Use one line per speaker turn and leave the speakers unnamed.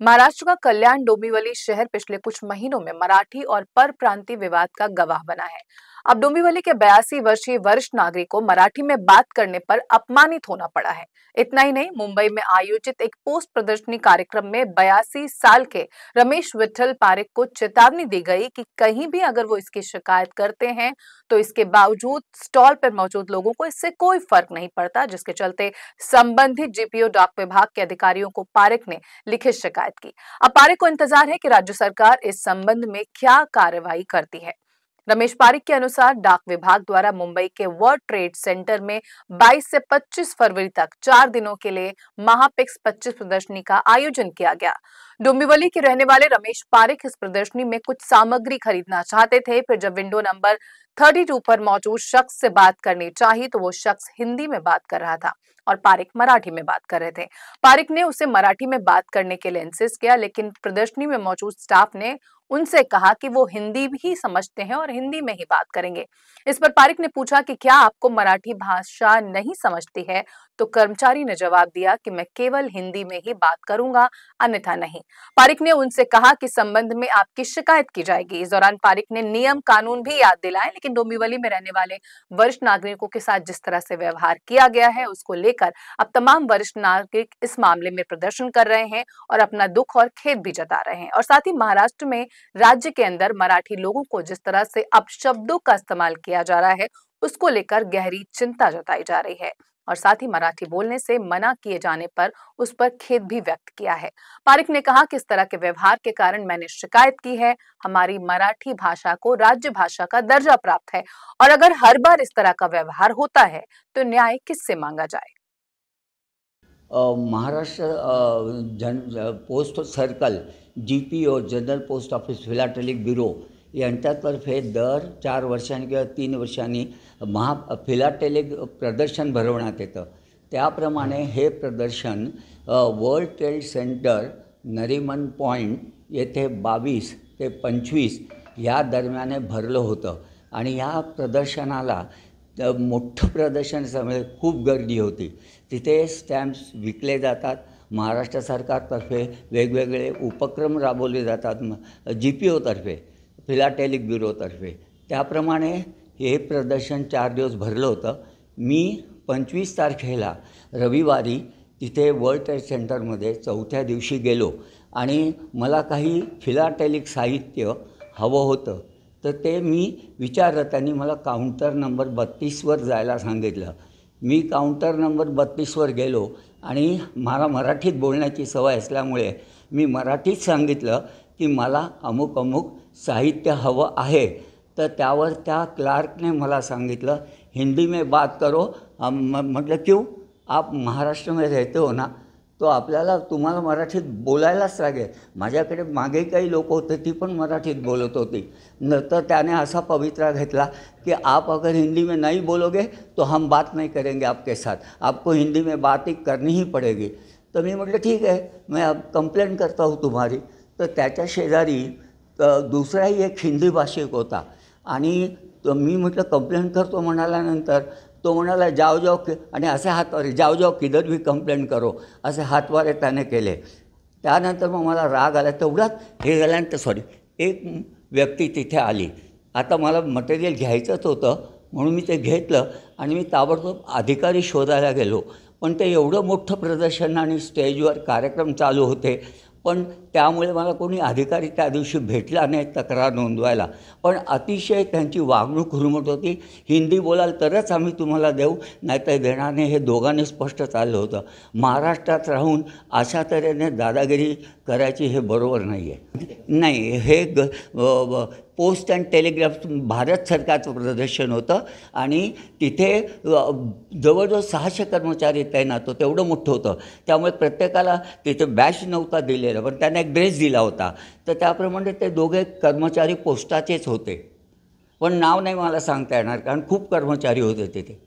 महाराष्ट्र का कल्याण डोंबिवली शहर पिछले कुछ महीनों में मराठी और परप्रांतीय विवाद का गवाह बना है। अब डोंबिवली के 82 वर्षीय वरिष्ठ नागरिक को मराठी में बात करने पर अपमानित होना पड़ा है। इतना ही नहीं, मुंबई में आयोजित एक पोस्ट प्रदर्शनी कार्यक्रम में 82 साल के रमेश विट्ठल पारेख को चेतावनी दी गई कि कहीं भी अगर वो इसकी शिकायत करते हैं तो इसके बावजूद स्टॉल पर मौजूद लोगों को इससे कोई फर्क नहीं पड़ता, जिसके चलते संबंधित जीपीओ डाक विभाग के अधिकारियों को पारेख ने लिखित शिकायत की। अब पारेख को इंतजार है कि राज्य सरकार इस संबंध में क्या कार्रवाई करती है। रमेश पारेख के अनुसार डाक विभाग द्वारा मुंबई के वर्ल्ड ट्रेड सेंटर में 22 से 25 फरवरी तक 4 दिनों के लिए महापिक्स 25 प्रदर्शनी का आयोजन किया गया। डोंबिवली के रहने वाले रमेश पारेख इस प्रदर्शनी में कुछ सामग्री खरीदना चाहते थे। फिर जब विंडो नंबर 32 पर मौजूद शख्स से बात करनी चाहिए तो वो शख्स हिंदी में बात कर रहा था और पारेख मराठी में बात कर रहे थे। पारेख ने उसे मराठी में बात करने के लिए इंसिस्ट किया, लेकिन प्रदर्शनी में मौजूद स्टाफ ने उनसे कहा कि वो हिंदी भी समझते हैं और हिंदी में ही बात करेंगे। इस पर पारेख ने पूछा कि क्या आपको मराठी भाषा नहीं समझती है, तो कर्मचारी ने जवाब दिया कि मैं केवल हिंदी में ही बात करूंगा, अन्यथा नहीं। पारेख ने उनसे कहा कि संबंध में आपकी शिकायत की जाएगी। इस दौरान पारेख ने नियम कानून भी याद दिलाए, लेकिन डोंबिवली में रहने वाले वरिष्ठ नागरिकों के साथ जिस तरह से व्यवहार किया गया है उसको लेकर अब तमाम वरिष्ठ नागरिक इस मामले में प्रदर्शन कर रहे हैं और अपना दुख और खेद भी जता रहे हैं। और साथ ही महाराष्ट्र में राज्य के अंदर मराठी लोगों को जिस तरह से अपशब्दों का इस्तेमाल किया जा रहा है उसको लेकर गहरी चिंता जताई जा रही है और साथ ही मराठी बोलने से मना किए जाने पर उस पर खेद भी व्यक्त किया है। पारेख ने कहा कि इस तरह के व्यवहार के कारण मैंने शिकायत की है। हमारी मराठी भाषा को राज्य भाषा का दर्जा प्राप्त है और अगर हर बार इस तरह का व्यवहार होता है तो न्याय किससे मांगा जाए।
Maharashtra post circle GPO general post office philatelic bureau यांच्यातर्फे दर 4 वर्षांनी किंवा 3 वर्षांनी फिलाटेलिक प्रदर्शन भरवण्यात येतं। त्याप्रमाणे हे प्रदर्शन world trade centre Nariman point येथे 22 ते 25 या दरम्यान भरलं होतं आणि या प्रदर्शनाला मोठं प्रदर्शन समोर खूप गर्दी होती। तिथे स्टॅम्प्स विकले जातात। महाराष्ट्र सरकारतर्फे वेगवेगळे उपक्रम राबवले जातात जीपीओतर्फे फिलाटेलिक ब्युरोतर्फे। त्याप्रमाणे हे प्रदर्शन 4 दिवस भरलं होतं। मी 25 तारखेला रविवारी तिथे वर्ल्ड ट्रेड सेंटरमध्ये 4थ्या दिवशी गेलो आणि मला काही फिलाटेलिक साहित्य हवं होतं, तर ते मी विचारलं। त्यांनी मला काउंटर नंबर 32वर जायला सांगितलं। मी काउंटर नंबर 32वर गेलो आणि मला मराठीत बोलण्याची सवय असल्यामुळे मी मराठीत सांगितलं की मला अमुक अमुक साहित्य हवं आहे। तर त्यावर त्या क्लार्कने मला सांगितलं हिंदी में बात करो। म्हटलं क्यों, आप महाराष्ट्र में रहते हो ना, तो आपल्याला तुम्हाला मराठीत बोलायलाच लागेल। माझ्याकडे मागे काही लोक होते ती पण मराठीत बोलत होती। नंतर त्याने असा पवित्रा घेतला कि आप अगर हिंदी में नहीं बोलोगे तो हम बात नहीं करेंगे आपके साथ, आपको हिंदी में बात ही करनी ही पड़ेगी। तो मी म्हटलं ठीक है, मैं अब कंप्लेंट करता हूँ तुम्हारी। तर त्याच्या शेजारी दुसराही एक हिंदी भाषिक होता आणि तो मी म्हटलं कंप्लेंट करतो म्हणाल्यानंतर तो म्हणाला जाओ जाओ आणि असे हातवारे जाओ जाओ किधर भी कंप्लेंट करो असे हातवारे त्याने केले। त्यानंतर मग मला राग आला। तेवढ्यात हे झाल्यानंतर एक व्यक्ती तिथे आली। आता मला मटेरियल घ्यायचंच होतं म्हणून मी ते घेतलं आणि मी ताबडतोब अधिकारी शोधायला गेलो। पण ते एवढं मोठं प्रदर्शन आणि स्टेजवर कार्यक्रम चालू होते, पण त्यामुळे मला कोणी अधिकारी त्या दिवशी भेटला नाही तक्रार नोंदवायला। पण अतिशय त्यांची वागणूक हुरमट होती। हिंदी बोलाल तरच आम्ही तुम्हाला देऊ, नाहीतर देणार नाही, हे दोघांनी स्पष्ट चाललं होतं। महाराष्ट्रात राहून अशा तऱ्हेने दादागिरी करायची हे बरोबर नाही आहे। नाही, हे पोस्ट अँड टेलिग्राफ भारत सरकारचं प्रदर्शन होतं आणि तिथे जवळजवळ 600 कर्मचारी तैनात होते। एवढं मोठं होतं, त्यामुळे प्रत्येकाला तिथे बॅच नव्हता दिलेला, पण त्यांना एक ड्रेस दिला होता। तर त्याप्रमाणे ते दोघे कर्मचारी पोस्टाचेच होते, पण नाव नाही मला सांगता येणार कारण खूप कर्मचारी होते तिथे।